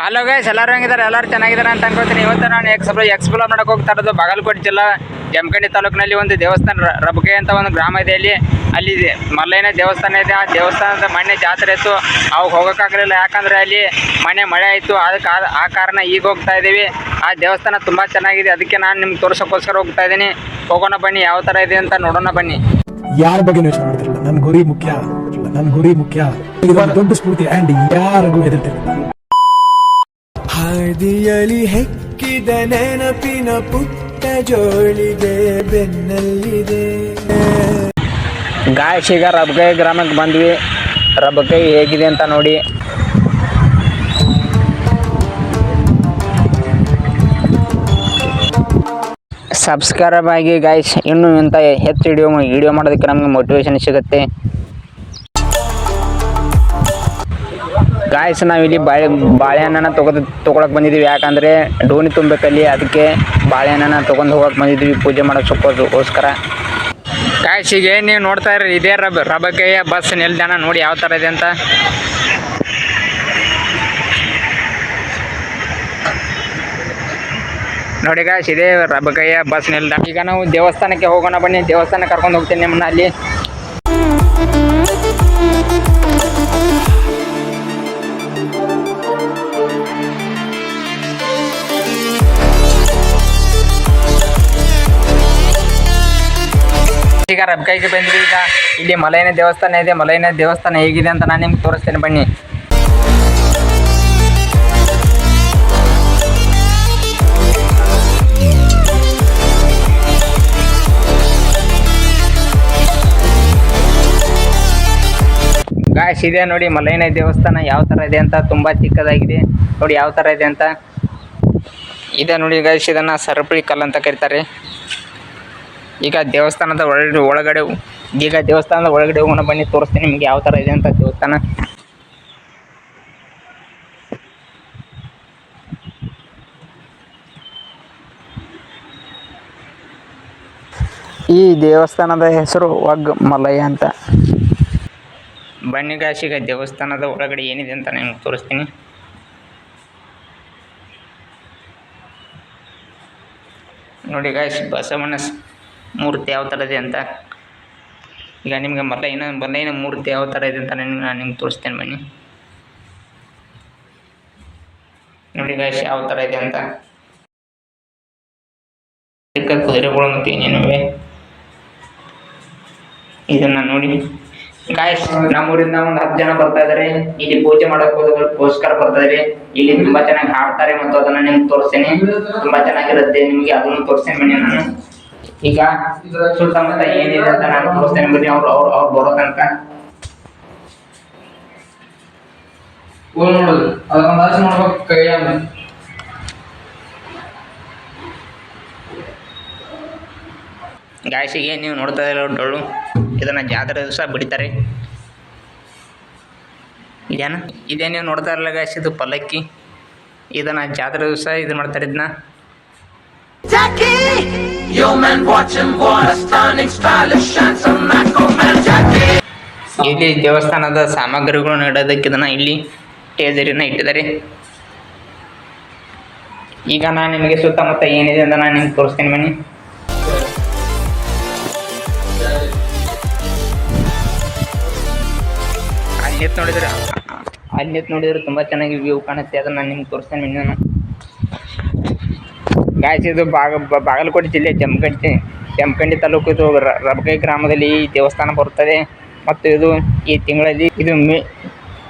Hello guys, ಎಲ್ಲರೂ ಹೆಂಗಿದ್ದಾರೆ? ಎಲ್ಲರೂ ಚೆನ್ನಾಗಿದ್ದಾರೆ ಅಂತ ಅನ್ಕೋತೀನಿ. ಇವತ್ತು ನಾನು ಎಕ್ಸ್ಪ್ಲೋರ್ ಮಾಡಕ್ಕೆ ಹೋಗ್ತಾ ಇರೋದು ಬಾಗಲಕೋಟೆ ಜಿಲ್ಲಾ ಜಮಖಂಡಿ ತಾಲೂಕಿನಲ್ಲಿ ಒಂದು ದೇವಸ್ಥಾನ ರಬಕೆ ಅಂತ ಒಂದು ಗ್ರಾಮ ಇದೆ. ಅಲ್ಲಿ ಮಲ್ಲಯ್ಯನ ದೇವಸ್ಥಾನ ಇದೆ. ಆ ದೇವಸ್ಥಾನದ ಮೊನ್ನೆ ಜಾತ್ರೆ ಇತ್ತು, ಅವಾಗ ಹೋಗೋಕ್ಕಾಗಲಿಲ್ಲ. ಯಾಕಂದರೆ ಅಲ್ಲಿ ಮೊನ್ನೆ ಮಳೆ ಆಯಿತು. ಅದಕ್ಕೆ ಆ ಕಾರಣ ಈಗ ಹೋಗ್ತಾ ಇದ್ದೀವಿ. ಆ ದೇವಸ್ಥಾನ ತುಂಬ ಚೆನ್ನಾಗಿದೆ, ಅದಕ್ಕೆ ನಾನು ನಿಮ್ಗೆ ತೋರಿಸೋಕ್ಕೋಸ್ಕರ ಹೋಗ್ತಾ ಇದ್ದೀನಿ. ಹೋಗೋಣ ಬನ್ನಿ, ಯಾವ ಥರ ಇದೆ ಅಂತ ನೋಡೋಣ ಬನ್ನಿ. ಯಾರ ಬಗ್ಗೆ ಯೋಚನೆ ಮಾಡ್ತಿರಲಿಲ್ಲ, ನನ್ನ ಗುರಿ ಮುಖ್ಯ ದೊಡ್ಡ ಸ್ಫೂರ್ತಿ ಆ್ಯಂಡ್ ಯಾರಿಗೂ ಹೆದರ್ತಿರಲಿಲ್ಲ. ಹಾದಿಯಲಿ ಹೆಕ್ಕಿದ ನೆನಪಿನ ಪುಟ್ಟ ಜೋಳಿಗೆ ಬೆನ್ನಲ್ಲಿದೆ. ಗಾಯ್ಸ್, ಈಗ ರಬಕೈ ಗ್ರಾಮಕ್ಕೆ ಬಂದ್ವಿ. ರಬಕೈ ಹೇಗಿದೆ ಅಂತ ನೋಡಿ. ಸಬ್ಸ್ಕ್ರೈಬ್ ಆಗಿ ಗಾಯ್ಸ್. ಇನ್ನೂ ಇಂಥ ಹೆಚ್ಚು ವಿಡಿಯೋ ಮಾಡೋದಕ್ಕೆ ನಮಗೆ ಮೋಟಿವೇಶನ್ ಸಿಗುತ್ತೆ. ಗಾಯ್ಸ್, ನಾವಿಲ್ಲಿ ಬಾಳೆಹಣ್ಣನ್ನು ತೊಗೊಳಕ್ಕೆ ಬಂದಿದ್ದೀವಿ. ಯಾಕಂದರೆ ಡೋಣಿ ತುಂಬಬೇಕಲ್ಲಿ, ಅದಕ್ಕೆ ಬಾಳೆಹಣ್ಣನ್ನು ತೊಗೊಂಡು ಹೋಗಕ್ಕೆ ಬಂದಿದ್ದೀವಿ ಪೂಜೆ ಮಾಡೋಕ್ಕೋಸ್ಕರ. ಗಾಯ್ಸ್, ಈಗ ನೀವು ನೋಡ್ತಾ ಇರ್ರಿ, ಇದೇ ರಬಕೆಯ ಬಸ್ ನಿಲ್ದಾಣ. ನೋಡಿ ಯಾವ ಥರ ಇದೆ ಅಂತ. ನೋಡಿ ಗಾಯ್ಸ್, ಇದೇ ರಬಕೆಯ ಬಸ್ ನಿಲ್ದಾಣ. ಈಗ ನಾವು ದೇವಸ್ಥಾನಕ್ಕೆ ಹೋಗೋಣ ಬನ್ನಿ. ದೇವಸ್ಥಾನಕ್ಕೆ ಕರ್ಕೊಂಡು ಹೋಗ್ತೀನಿ ನಿಮ್ಮನ್ನ. ಅಲ್ಲಿ ಈಗ ರಬಕೈಗೆ ಬಂದ್ವಿ. ಈಗ ಇಲ್ಲಿ ಮಲೈನ ದೇವಸ್ಥಾನ ಇದೆ. ಮಲೈನ ದೇವಸ್ಥಾನ ಹೇಗಿದೆ ಅಂತ ನಾನು ನಿಮ್ಗೆ ತೋರಿಸ್ತೇನೆ ಬನ್ನಿ. ಗಾಯ್ಸ್, ಇದೆ ನೋಡಿ ಮಲೈನ ದೇವಸ್ಥಾನ ಯಾವ ಥರ ಇದೆ ಅಂತ. ತುಂಬ ಚಿಕ್ಕದಾಗಿದೆ ನೋಡಿ ಯಾವ ಥರ ಇದೆ ಅಂತ. ಇದೆ ನೋಡಿ ಗಾಯ್ಸ್, ಇದನ್ನು ಸರಪಳಿ ಕಲ್ಲು ಅಂತ ಕರೀತಾರೆ. ಈಗ ದೇವಸ್ಥಾನದ ಒಳಗಡೆ ಹೋಗೋಣ ಬನ್ನಿ, ತೋರಿಸ್ತೀನಿ ನಿಮಗೆ ಯಾವ ಥರ ಇದೆ ಅಂತ ದೇವಸ್ಥಾನ. ಈ ದೇವಸ್ಥಾನದ ಹೆಸರು ವಗ್ ಮಲಯ್ಯ ಅಂತ. ಬನ್ನಿ ಗಾಯ್ಸ್, ಈಗ ದೇವಸ್ಥಾನದ ಒಳಗಡೆ ಏನಿದೆ ಅಂತ ನಿಮ್ಗೆ ತೋರಿಸ್ತೀನಿ. ನೋಡಿ ಗಾಯ್ಸ್, ಬಸವಣ್ಣ ಮೂರ್ತಿ ಯಾವ ಥರ ಇದೆ ಅಂತ. ಈಗ ನಿಮಗೆ ಮಲೈನ ಮೂರ್ತಿ ಯಾವ ಥರ ಇದೆ ಅಂತ ನಾನು ನಿಮ್ಗೆ ತೋರಿಸ್ತೇನೆ ಬನ್ನಿ. ನೋಡಿ ಗಾಯ್ಸ್, ಯಾವ ಥರ ಇದೆ ಅಂತ. ಕುದುರೆಗಳು ಮತ್ತು ಏನೇನಿವೆ ಇದನ್ನು ನೋಡಿ ಗಾಯ್ಸ್. ನಮ್ಮೂರಿಂದ ಒಂದು 10 ಜನ ಬರ್ತಾ ಇದ್ದಾರೆ. ಇಲ್ಲಿ ಪೂಜೆ ಮಾಡೋಕ್ಕೋಸ್ಕರ ಬರ್ತಾ ಇದ್ದಾರೆ. ಇಲ್ಲಿ ತುಂಬಾ ಚೆನ್ನಾಗಿ ಹಾಡ್ತಾರೆ ಮತ್ತು ಅದನ್ನ ನಿಮ್ಗೆ ತೋರಿಸ್ತೇನೆ. ತುಂಬಾ ಚೆನ್ನಾಗಿರುತ್ತೆ, ನಿಮಗೆ ಅದನ್ನು ತೋರಿಸ್ತೇನೆ ಬನ್ನಿ. ನಾನು ಈಗ ಸುತ್ತಮುತ್ತ ಏನಿದೆ ಅಂತ ನಾನು ತೋರಿಸ್ತೇನೆ ಬನ್ನಿ. ಅವ್ರು ಬರೋ ತನಕ ಗಾಯ್ಸಿಗೆ ನೀವು ನೋಡ್ತಾ ಇರೋ ಡೊಳ್ಳು, ಇದನ್ನ ಜಾತ್ರೆ ದಿವಸ ಬಿಡ್ತಾರೆ. ಇದೇ ನೀವು ನೋಡ್ತಾ ಇರಲ್ಲ ಗಾಯ್ಸ್, ಇದು ಪಲ್ಲಕ್ಕಿ. ಇದನ್ನ ಜಾತ್ರೆ ದಿವಸ ಇದು ಮಾಡ್ತಾರೆ. ಇದನ್ನ ಇಲ್ಲಿ ದೇವಸ್ಥಾನದ ಸಾಮಗ್ರಿಗಳನ್ನು ಇಡೋದಕ್ಕೆ ಇದನ್ನ ಇಲ್ಲಿ ಟೇಜರಿನ ಇಟ್ಟಿದ್ದಾರೆ. ಈಗ ನಾನು ನಿಮಗೆ ಸುತ್ತಮುತ್ತ ಏನಿದೆ ಅಂತ ನಾನು ನಿಮ್ಗೆ ತೋರಿಸ್ತೇನೆ ಬನ್ನಿ. ಅಲ್ಲಿ ನೋಡಿದ್ರೆ ತುಂಬ ಚೆನ್ನಾಗಿ ವ್ಯೂ ಕಾಣುತ್ತೆ. ಅದನ್ನು ನಾನು ನಿಮ್ಗೆ ತೋರಿಸ್ತೇನೆ ಬನ್ನಿ. ನಾನು ಗಾಯ್ಸ್, ಇದು ಬಾಗಲಕೋಟೆ ಜಿಲ್ಲೆ ಜಮಖಂಡಿ ತಾಲೂಕು. ಇದು ರಬಕೈ ಗ್ರಾಮದಲ್ಲಿ ಈ ದೇವಸ್ಥಾನ ಬರುತ್ತದೆ. ಮತ್ತು ಈ ತಿಂಗಳಲ್ಲಿ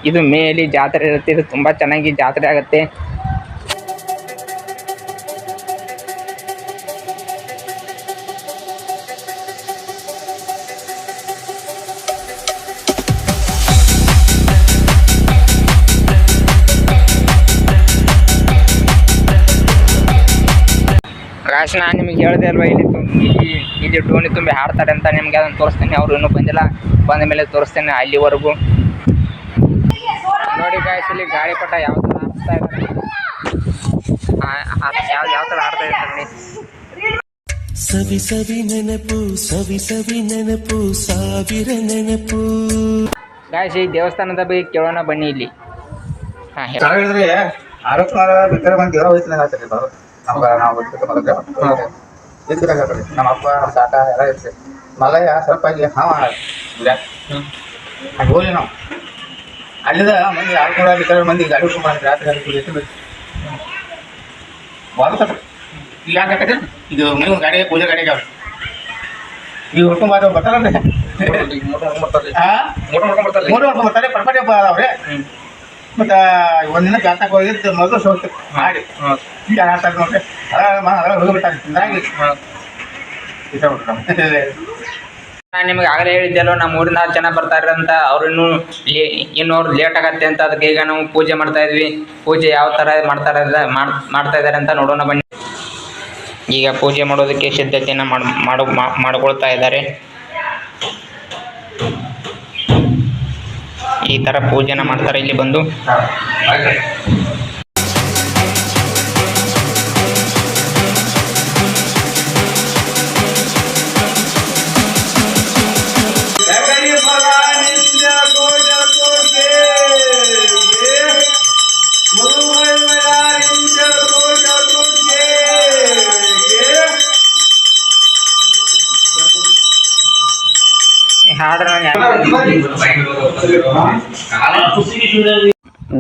ಇದು ಮೇಯಲ್ಲಿ ಜಾತ್ರೆ ಇರುತ್ತೆ. ಇದು ತುಂಬ ಚೆನ್ನಾಗಿ ಜಾತ್ರೆ ಆಗುತ್ತೆ. ಗಾಯ್ಸ್, ನಾನು ನಿಮಗೆ ಹೇಳಿದೆ ಅಲ್ವಾ, ಇಲ್ಲಿ ಡೋಣಿ ತುಂಬಿ ಹಾಡ್ತಾರೆ ಅಂತ. ನಿಮಗೆ ಅದನ್ನು ತೋರಿಸ್ತೇನೆ. ಅವರು ಇನ್ನೂ ಬಂದಿಲ್ಲ, ಬಂದ ಮೇಲೆ ತೋರಿಸ್ತೇನೆ. ಅಲ್ಲಿವರೆಗೂ ನೋಡಿ ಗಾಯ್ಸ್, ಇಲ್ಲಿ ಗಾಳಿಪಟ ಯಾವ ಥರ ಹಾರಿಸ್ತಾ ಇದ್ದಾರೆ, ಯಾವ ಥರ ಹಾಡ್ತಾ ಇದ್ದಾರೆ. ಸವಿ ಸವಿ ನೆನಪು ಸಾವಿರ ನೆನಪು. ಗಾಯ್ಸ್, ಈ ದೇವಸ್ಥಾನದ ಬಗ್ಗೆ ಕೇಳೋಣ ಬನ್ನಿ. ಇಲ್ಲಿ ಆರೋಗ್ಯ ಬೇಕಾದ್ರೆ ಮಂದಿ ದೇವರ ಹೋಯ್ತು ಆಗ್ತದೆ ನಮ್ಗೆ ನಾವು ಇರ್ಬೇಕಾಗ್ತದೆ ನಮ್ಮ ಅಪ್ಪ ನಮ್ಮ ತಾತ ಎಲ್ಲ ಇರ್ತದೆ ಮಲಯ ಸ್ವಲ್ಪ ಆಗಿ ಹಾವ ಅಲ್ಲಿ ಹೋಗಿ ನಾವು ಅಲ್ಲಿಂದ ಮಂದಿ ಆರ್ನೂರ ಬೇಕಾದ್ರೆ ಮಂದಿ ಗಾಡಿ ಹುಡ್ಕೊಂಡು ಮಾಡಿದ್ರೆ ರಾತ್ರಿ ಗಾಡಿ ಎಷ್ಟು ಬೇಕು ಬಾಳ ಈಗ ಯಾಕೆ ಇದು ಮನೆ ಒಂದು ಗಾಡಿಗೆ ಪೂಜೆ ಗಾಡಿಗೆ ಅವ್ರು ಈಗ ಹುಡ್ಕೊಂಡ್ ಬರ್ತಾರಲ್ರಿ ಮೂರು ಹೊಡ್ಕೊಂಡ್ ಬರ್ತಾರೆ ಪಡ್ಪಟ್ಟೆ ಅವ್ರೆ ಮತ್ತು ಒಂದಿನ ಜಾತಕ ಹೋಗಿದ್ದು ಮೊದಲು ಸೋತು ಮಾಡಿ ಈಗ ಆಡ್ತಾರೆ ನೋಡ್ರಿ ಹೋಗಿಬಿಟ್ಟಾರೆ ಹಿಂಗಾಗಿ ನಾನು ನಿಮ್ಗೆ ಆಗಲೇ ಹೇಳಿದ್ದೆಲ್ಲೋ ನಮ್ಮ ಊರಿಂದ 10 ಜನ ಬರ್ತಾರೆ ಅಂತ ಅವ್ರು ಇನ್ನೂ ಅವ್ರು ಲೇಟ್ ಆಗತ್ತೆ ಅಂತ ಅದಕ್ಕೆ ಈಗ ನಾವು ಪೂಜೆ ಮಾಡ್ತಾ ಇದ್ವಿ. ಪೂಜೆ ಯಾವ ಥರ ಮಾಡ್ತಾ ಇದ್ದಾರೆ ಅಂತ ನೋಡೋಣ ಬನ್ನಿ. ಈಗ ಪೂಜೆ ಮಾಡೋದಕ್ಕೆ ಸಿದ್ಧತೆಯನ್ನು ಮಾಡ್ಕೊಳ್ತಾ ಇದ್ದಾರೆ. ಈ ಥರ ಪೂಜೆನ ಮಾಡ್ತಾರೆ ಇಲ್ಲಿ ಬಂದು.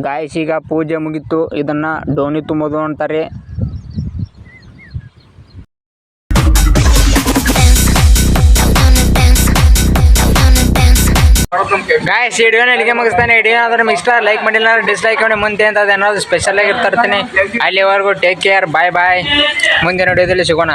ಗಾಯ್ಸ್, ಈಗ ಪೂಜೆ ಮುಗೀತು. ಇದನ್ನ ಡೋಣಿ ತುಂಬೋದು ಅಂತಾರೆ. ಗಾಯ್ಸ್, ಈ ವಿಡಿಯೋನ ಇಲ್ಲಿಗೆ ಮುಗಿಸ್ತಾನೆ. ವಿಡಿಯೋ ಆದ್ರೆ ನಿಮ್ಗೆ ಇಷ್ಟ ಲೈಕ್ ಮಾಡಿಲ್ಲ ಡಿಸ್ಲೈಕ್ ಮಾಡಿ ಮುಂದೆ ಅಂತ ಏನಾದ್ರು ಸ್ಪೆಷಲ್ ಆಗಿ ಇರ್ತಿರ್ತೀನಿ. ಅಲ್ಲಿವರೆಗೂ ಟೇಕ್ ಕೇರ್, ಬಾಯ್ ಬಾಯ್. ಮುಂದಿನ ವಿಡಿಯೋದಲ್ಲಿ ಸಿಗೋಣ.